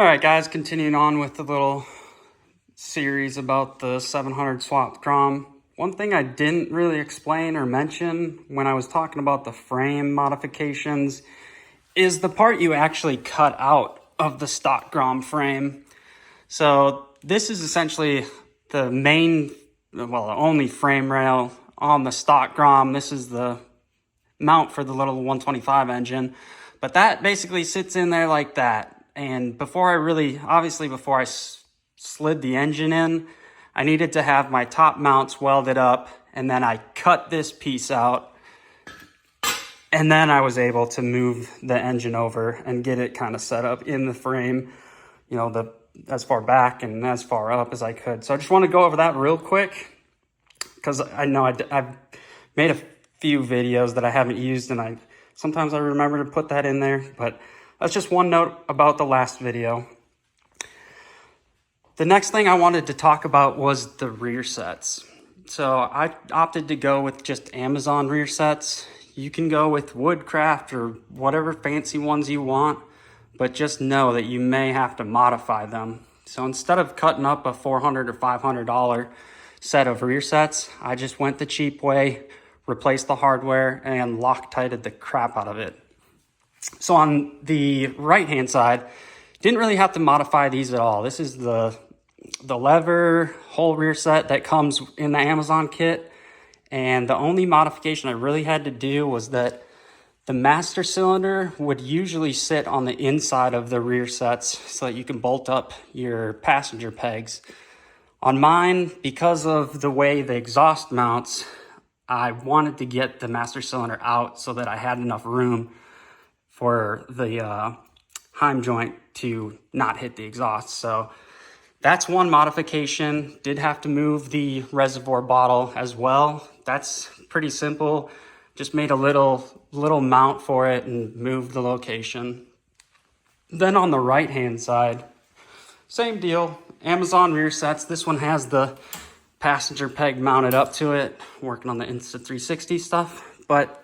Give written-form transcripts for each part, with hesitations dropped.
All right, guys, continuing on with the little series about the 700 swap Grom. One thing I didn't really explain or mention when I was talking about the frame modifications is the part you actually cut out of the stock Grom frame. So this is essentially the main, well, the only frame rail on the stock Grom. This is the mount for the little 125 engine, but that basically sits in there like that. And before I slid the engine in, I needed to have my top mounts welded up, and then I cut this piece out, and then I was able to move the engine over and get it kind of set up in the frame, you know, as far back and as far up as I could. So I just want to go over that real quick, because I know I've made a few videos that I haven't used, and sometimes I remember to put that in there, but that's just one note about the last video. The next thing I wanted to talk about was the rear sets. So I opted to go with just Amazon rear sets. You can go with Woodcraft or whatever fancy ones you want, but just know that you may have to modify them. So instead of cutting up a $400 or $500 set of rear sets, I just went the cheap way, replaced the hardware, and Loctited the crap out of it. So on the right-hand side, didn't really have to modify these at all. This is the lever whole rear set that comes in the Amazon kit. And the only modification I really had to do was that the master cylinder would usually sit on the inside of the rear sets so that you can bolt up your passenger pegs. On mine, because of the way the exhaust mounts, I wanted to get the master cylinder out so that I had enough room for the heim joint to not hit the exhaust. So that's one modification. Did have to move the reservoir bottle as well. That's pretty simple. Just made a little mount for it and moved the location. Then on the right-hand side, same deal. Amazon rear sets. This one has the passenger peg mounted up to it, working on the Insta360 stuff. But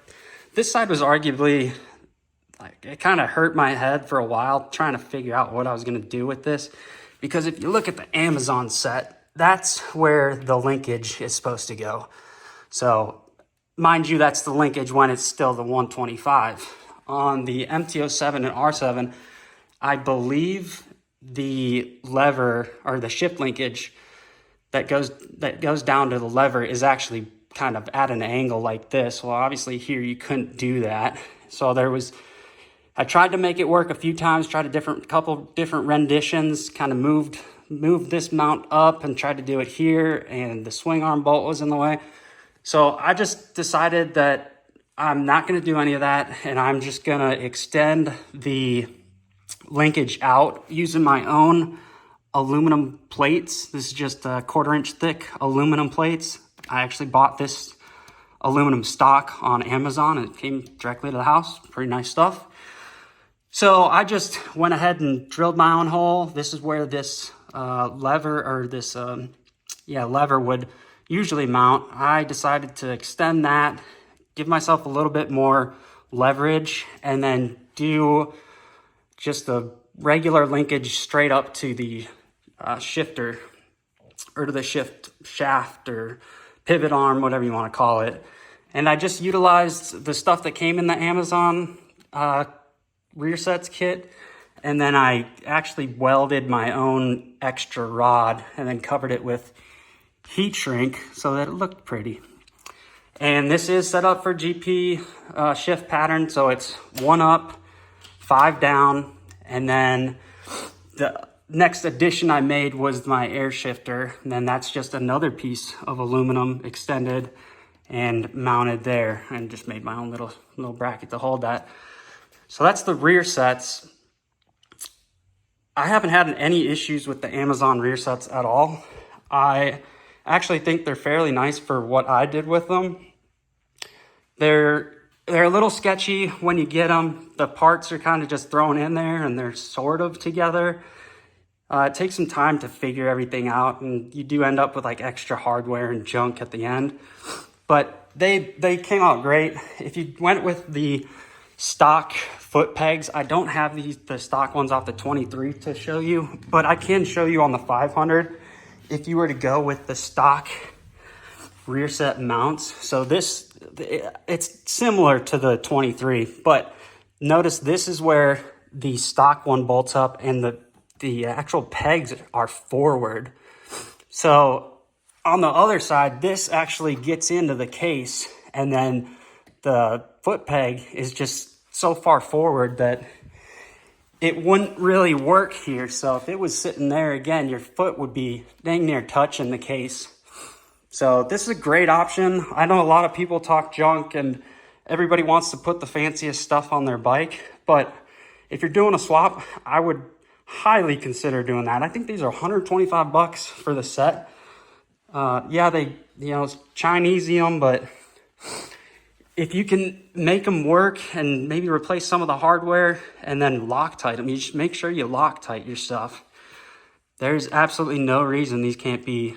this side was arguably, it kind of hurt my head for a while trying to figure out what I was going to do with this. Because if you look at the Amazon set, that's where the linkage is supposed to go. So mind you, that's the linkage when it's still the 125. On the MT07 and R7, I believe the lever or the shift linkage that goes down to the lever is actually kind of at an angle like this. Well, obviously here you couldn't do that. So I tried to make it work a few times, tried a couple different renditions, kind of moved this mount up and tried to do it here, and the swing arm bolt was in the way. So I just decided that I'm not going to do any of that, and I'm just going to extend the linkage out using my own aluminum plates. This is just a 1/4 inch thick aluminum plates. I actually bought this aluminum stock on Amazon. It came directly to the house. Pretty nice stuff. So I just went ahead and drilled my own hole. This is where this lever would usually mount. I decided to extend that, give myself a little bit more leverage, and then do just a regular linkage straight up to the shifter, or to the shift shaft or pivot arm, whatever you want to call it. And I just utilized the stuff that came in the Amazon rear sets kit, and then I actually welded my own extra rod and then covered it with heat shrink so that it looked pretty. And this is set up for GP shift pattern, so it's 1 up, 5 down, and then the next addition I made was my air shifter, and then that's just another piece of aluminum extended and mounted there, and just made my own little bracket to hold that. So that's the rear sets. I haven't had any issues with the Amazon rear sets at all. I actually think they're fairly nice for what I did with them. They're a little sketchy when you get them. The parts are kind of just thrown in there and they're sort of together. It takes some time to figure everything out, and you do end up with like extra hardware and junk at the end. But they came out great. If you went with the stock foot pegs. I don't have the stock ones off the 23 to show you, but I can show you on the 500 if you were to go with the stock rear set mounts. So this, it's similar to the 23, but notice this is where the stock one bolts up and the actual pegs are forward. So on the other side, this actually gets into the case, and then the foot peg is just so far forward that it wouldn't really work here. So if it was sitting there, again, your foot would be dang near touching the case. So this is a great option. I know a lot of people talk junk and everybody wants to put the fanciest stuff on their bike, but if you're doing a swap, I would highly consider doing that. I think these are 125 bucks for the set. Yeah, they, Chinese-y them, but if you can make them work and maybe replace some of the hardware and then Loctite them, you just make sure you Loctite your stuff. There's absolutely no reason these can't be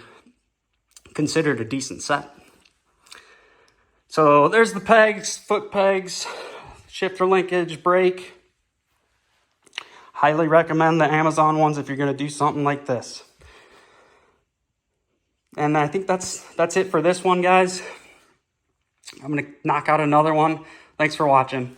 considered a decent set. So there's the pegs, foot pegs, shifter linkage, brake. Highly recommend the Amazon ones if you're going to do something like this. And I think that's it for this one, guys. I'm going to knock out another one. Thanks for watching.